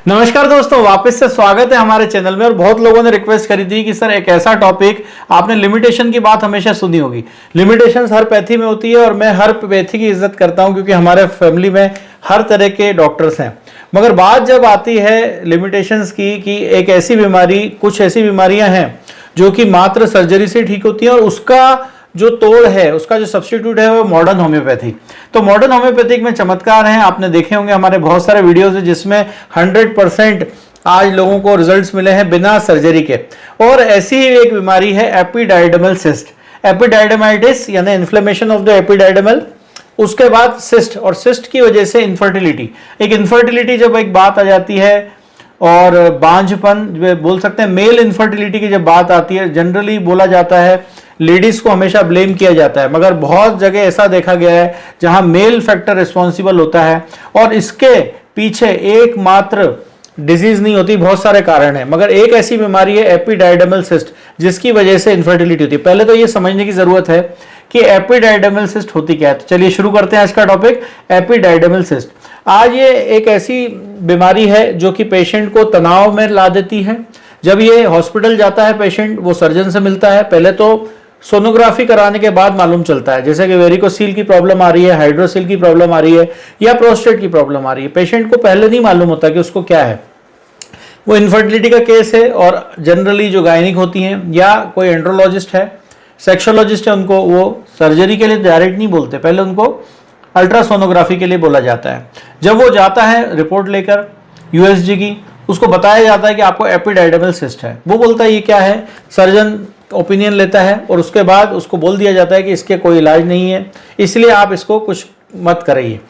नमस्कार दोस्तों, वापस से स्वागत है हमारे चैनल में। और बहुत लोगों ने रिक्वेस्ट करी थी कि सर एक ऐसा टॉपिक, आपने लिमिटेशन की बात हमेशा सुनी होगी। लिमिटेशंस हर पैथी में होती है और मैं हर पैथी की इज्जत करता हूं क्योंकि हमारे फैमिली में हर तरह के डॉक्टर्स हैं। मगर बात जब आती है लिमिटेशंस की कि एक ऐसी बीमारी, कुछ ऐसी बीमारियां हैं जो कि मात्र सर्जरी से ठीक होती हैं और उसका जो तोड़ है, उसका जो सब्स्टिट्यूट है वो मॉडर्न होम्योपैथी। तो मॉडर्न होम्योपैथिक में चमत्कार हैं, आपने देखे होंगे हमारे बहुत सारे वीडियोस हैं जिसमें 100% आज लोगों को रिजल्ट्स मिले हैं बिना सर्जरी के। और ऐसी ही एक बीमारी है एपिडाइडमल सिस्ट, एपिडाइडमाइटिस यानी इन्फ्लेमेशन ऑफ द एपिडाइडमल। उसके बाद सिस्ट, और सिस्ट की वजह से इनफर्टिलिटी। एक इनफर्टिलिटी जब एक बात आ जाती है और बांझपन बोल सकते हैं, मेल इनफर्टिलिटी की जब बात आती है, जनरली बोला जाता है लेडीज को हमेशा ब्लेम किया जाता है, मगर बहुत जगह ऐसा देखा गया है जहां मेल फैक्टर रिस्पॉन्सिबल होता है और इसके पीछे एकमात्र डिजीज नहीं होती, बहुत सारे कारण हैं। मगर एक ऐसी बीमारी है एपिडाइडमल सिस्ट जिसकी वजह से इनफर्टिलिटी होती है। पहले तो ये समझने की जरूरत है कि एपिडाइडमल सिस्ट होती क्या है। तो चलिए शुरू करते हैं आज का टॉपिक, एपिडाइडमल सिस्ट। आज ये एक ऐसी बीमारी है जो कि पेशेंट को तनाव में ला देती है। जब ये हॉस्पिटल जाता है पेशेंट, वो सर्जन से मिलता है, पहले तो सोनोग्राफी कराने के बाद मालूम चलता है, जैसे कि वेरिकोसील की प्रॉब्लम आ रही है, हाइड्रोसील की प्रॉब्लम आ रही है या प्रोस्टेट की प्रॉब्लम आ रही है। पेशेंट को पहले नहीं मालूम होता कि उसको क्या है। वो इनफर्टिलिटी का केस है और जनरली जो गायनिक होती हैं या कोई एंड्रोलॉजिस्ट है, सेक्सोलॉजिस्ट है, उनको वो सर्जरी के लिए डायरेक्ट नहीं बोलते, पहले उनको अल्ट्रासोनोग्राफी के लिए बोला जाता है। जब वो जाता है रिपोर्ट लेकर यूएसजी की, उसको बताया जाता है कि आपको एपिडाइडमल सिस्ट है। वो बोलता है ये क्या है, सर्जन ओपिनियन लेता है और उसके बाद उसको बोल दिया जाता है कि इसके कोई इलाज नहीं है, इसलिए आप इसको कुछ मत करिए।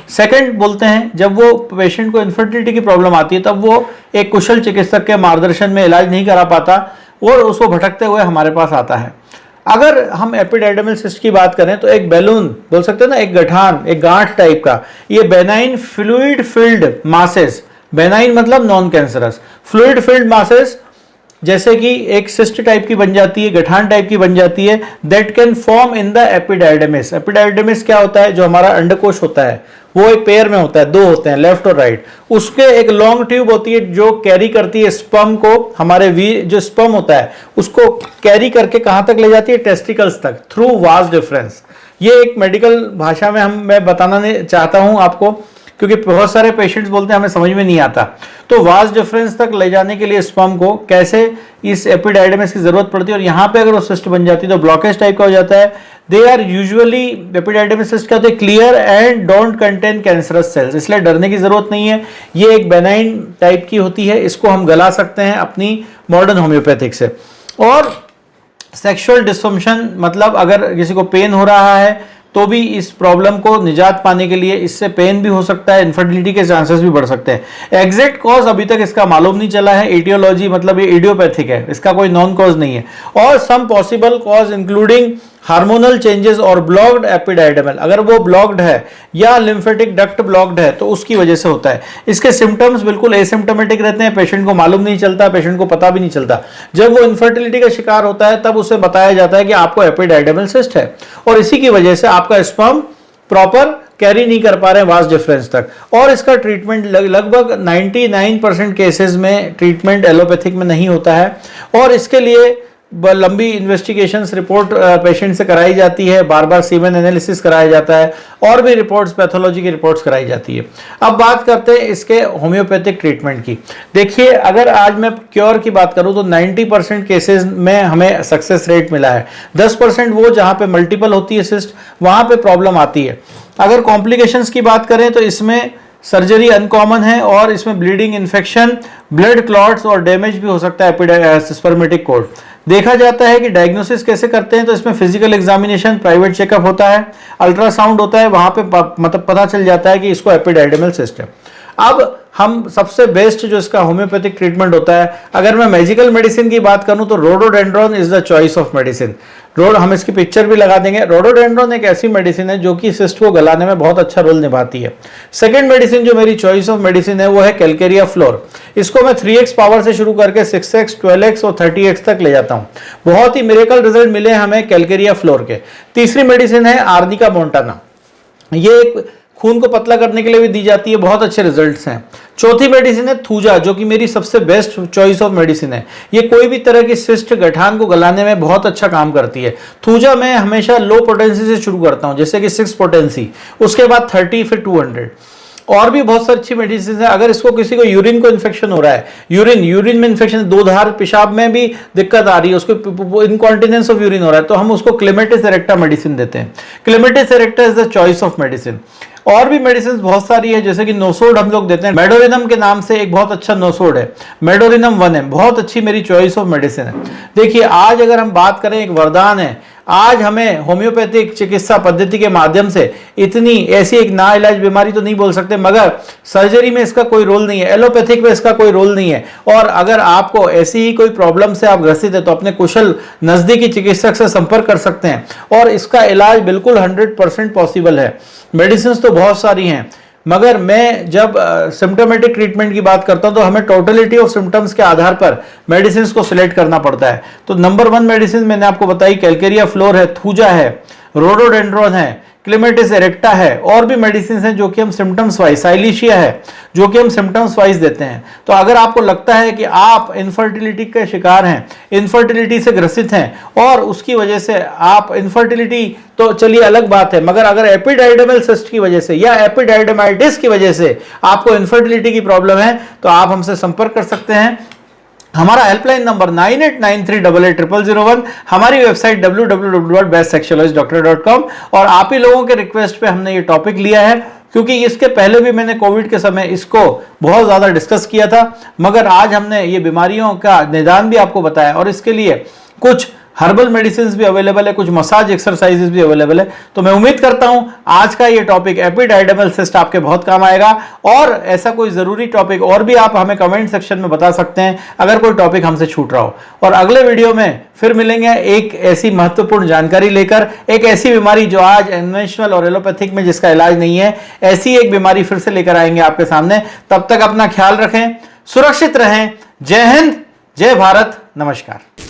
सेकंड बोलते हैं, जब वो पेशेंट को इनफर्टिलिटी की प्रॉब्लम आती है तब वो एक कुशल चिकित्सक के मार्गदर्शन में इलाज नहीं करा पाता और उसको भटकते हुए हमारे पास आता है। अगर हम एपिडाइडमल सिस्ट की बात करें तो एक बैलून बोल सकते हैं ना, एक गठान, एक गांठ टाइप का, ये benign fluid filled masses, benign मतलब non cancerous, fluid filled masses जैसे कि एक सिस्ट टाइप की बन जाती है, गठान टाइप की बन जाती है, that can form in the epididymis. Epididymis क्या होता है, जो हमारा अंडकोश होता है वो एक पेयर में होता है, दो होते हैं, लेफ्ट और राइट। उसके एक लॉन्ग ट्यूब होती है जो कैरी करती है स्पर्म को, हमारे जो स्पर्म होता है उसको कैरी करके कहां तक ले जाती है, टेस्टिकल्स तक, थ्रू वास डिफरेंस। ये एक मेडिकल भाषा में मैं बताना नहीं चाहता हूं आपको क्योंकि बहुत सारे पेशेंट्स बोलते हैं हमें समझ में नहीं आता। तो वास डिफरेंस तक ले जाने के लिए स्पर्म को कैसे इस एपिडाइडमिस की जरूरत पड़ती है और यहाँ पे अगर वो सिस्ट बन जाती है तो ब्लॉकेज टाइप का हो जाता है। They are usually, epididymis cyst क्या होते हैं, clear and don't contain cancerous cells, इसलिए डरने की जरूरत नहीं है। ये एक बेनाइन टाइप की होती है, इसको हम गला सकते हैं अपनी मॉडर्न होम्योपैथिक से। और सेक्सुअल डिसफंक्शन, मतलब अगर किसी को पेन हो रहा है तो भी इस प्रॉब्लम को निजात पाने के लिए, इससे पेन भी हो सकता है, इनफर्टिलिटी के चांसेस भी बढ़ सकते हैं। एग्जैक्ट कॉज अभी तक इसका मालूम नहीं चला है। एटियोलॉजी मतलब ये इडियोपैथिक है, इसका कोई नॉन कॉज नहीं है। और some possible cause including hormonal changes और ब्लॉक्ड एपिडाइडमल, अगर वो ब्लॉक्ड है या लिम्फेटिक डक्ट ब्लॉक्ड है तो उसकी वजह से होता है। इसके सिम्टम्स बिल्कुल एसिम्टोमेटिक रहते हैं, पेशेंट को मालूम नहीं चलता, पेशेंट को पता भी नहीं चलता। जब वो इनफर्टिलिटी का शिकार होता है तब उसे बताया जाता है कि आपको एपिडाइडमल सिस्ट है और इसी की वजह से आपका स्पर्म प्रॉपर कैरी नहीं कर पा रहे हैं वास डिफरेंस तक। और इसका ट्रीटमेंट लगभग 99% केसेस में ट्रीटमेंट एलोपैथिक में नहीं होता है और इसके लिए लंबी इन्वेस्टिगेशंस रिपोर्ट पेशेंट से कराई जाती है, बार बार सीमेन एनालिसिस कराया जाता है और भी रिपोर्ट्स, पैथोलॉजी की रिपोर्ट्स कराई जाती है। अब बात करते हैं इसके होम्योपैथिक ट्रीटमेंट की। देखिए, अगर आज मैं क्योर की बात करूं तो 90% केसेस में हमें सक्सेस रेट मिला है। 10% वो जहां पे मल्टीपल होती है सिस्ट, वहां पे प्रॉब्लम आती है। अगर कॉम्प्लिकेशंस की बात करें तो इसमें सर्जरी अनकॉमन है और इसमें ब्लीडिंग, इन्फेक्शन, ब्लड क्लॉट्स और डैमेज भी हो सकता है स्पर्मेटिक कोर्ड। देखा जाता है कि डायग्नोसिस कैसे करते हैं तो इसमें फिजिकल एग्जामिनेशन, प्राइवेट चेकअप होता है, अल्ट्रासाउंड होता है, वहां पे मतलब पता चल जाता है कि इसको एपिडाइडमल सिस्ट है। अब हम सबसे बेस्ट जो इसका होम्योपैथिक ट्रीटमेंट होता है, अगर मैं मैजिकल मेडिसिन की बात करूं तो rhododendron is the choice of medicine. हम इसकी पिक्चर भी लगा देंगे। रोडोडेंड्रॉन एक ऐसी मेडिसिन है जो कि सिस्ट को गलाने में बहुत अच्छा रोल निभाती है। सेकंड मेडिसिन जो मेरी चॉइस ऑफ मेडिसिन है वो है कैलकेरिया फ्लोर। इसको मैं 3x पावर से शुरू करके 6x, 12x और 30x तक ले जाता हूं। बहुत ही मिरेकल रिजल्ट मिले हमें कैलकेरिया फ्लोर के। तीसरी मेडिसिन है आर्निका मोंटाना। ये एक खून को पतला करने के लिए भी दी जाती है, बहुत अच्छे रिजल्ट्स हैं। चौथी मेडिसिन है थूजा, जो कि मेरी सबसे बेस्ट चॉइस ऑफ मेडिसिन है। ये कोई भी तरह की सिस्ट गठान को गलाने में बहुत अच्छा काम करती है। थूजा मैं हमेशा लो पोटेंसी से शुरू करता हूं, जैसे कि 6 पोटेंसी, उसके बाद 30, फिर 200। और भी बहुत सारी अच्छी मेडिसिन है। अगर इसको किसी को यूरिन को इन्फेक्शन हो रहा है, यूरिन में इन्फेक्शन, दो धार पेशाब में भी दिक्कत आ रही है, उसको इनकॉन्टिनेंस ऑफ यूरिन हो रहा है, तो हम उसको क्लेमेटिस एरेक्टा मेडिसिन देते हैं। Clematis erecta is the choice of medicine. और भी मेडिसिन बहुत सारी है, जैसे कि नोसोड हम लोग देते हैं। मेडोरिनम के नाम से एक बहुत अच्छा नोसोड है, मेडोरिनम 1 है, बहुत अच्छी मेरी चॉइस ऑफ मेडिसिन है। देखिए आज अगर हम बात करें, एक वरदान है, आज हमें होम्योपैथिक चिकित्सा पद्धति के माध्यम से इतनी ऐसी एक नाइलाज बीमारी तो नहीं बोल सकते, मगर सर्जरी में इसका कोई रोल नहीं है, एलोपैथिक में इसका कोई रोल नहीं है। और अगर आपको ऐसी ही कोई प्रॉब्लम से आप ग्रसित है तो अपने कुशल नजदीकी चिकित्सक से संपर्क कर सकते हैं और इसका इलाज बिल्कुल 100% पॉसिबल है। मेडिसिन तो बहुत सारी हैं, मगर मैं जब सिम्टोमेटिक ट्रीटमेंट की बात करता हूं तो हमें टोटलिटी ऑफ सिम्टम्स के आधार पर मेडिसिन को सिलेक्ट करना पड़ता है। तो नंबर 1 मेडिसिन मैंने आपको बताई, कैलकेरिया फ्लोर है, थूजा है, रोडोडेंड्रॉन है, क्लेमेटिस एरेक्टा है। और भी मेडिसिन हैं जो कि हम सिम्टम्स वाइज, साइलिशिया है जो कि हम सिम्टम्स वाइज देते हैं। तो अगर आपको लगता है कि आप इनफर्टिलिटी के शिकार हैं, इनफर्टिलिटी से ग्रसित हैं और उसकी वजह से आप इनफर्टिलिटी तो चलिए अलग बात है, मगर अगर एपिडाइडमल सिस्ट की वजह से या एपिडाइडमाइटिस की वजह से आपको इनफर्टिलिटी की प्रॉब्लम है तो आप हमसे संपर्क कर सकते हैं। हमारा हेल्पलाइन नंबर 9893880001, हमारी वेबसाइट www.bestsexualistdoctor.com। और आप ही लोगों के रिक्वेस्ट पे हमने ये टॉपिक लिया है, क्योंकि इसके पहले भी मैंने कोविड के समय इसको बहुत ज़्यादा डिस्कस किया था, मगर आज हमने ये बीमारियों का निदान भी आपको बताया और इसके लिए कुछ हर्बल मेडिसिन भी अवेलेबल है, कुछ मसाज एक्सरसाइजेस भी अवेलेबल है। तो मैं उम्मीद करता हूं आज का ये टॉपिक एपिडाइडमल सिस्ट आपके बहुत काम आएगा। और ऐसा कोई ज़रूरी टॉपिक और भी आप हमें कमेंट सेक्शन में बता सकते हैं अगर कोई टॉपिक हमसे छूट रहा हो। और अगले वीडियो में फिर मिलेंगे एक ऐसी महत्वपूर्ण जानकारी लेकर, एक ऐसी बीमारी जो आज कन्वेंशनल और एलोपैथिक में जिसका इलाज नहीं है, ऐसी एक बीमारी फिर से लेकर आएंगे आपके सामने। तब तक अपना ख्याल रखें, सुरक्षित रहें। जय हिंद, जय भारत, नमस्कार।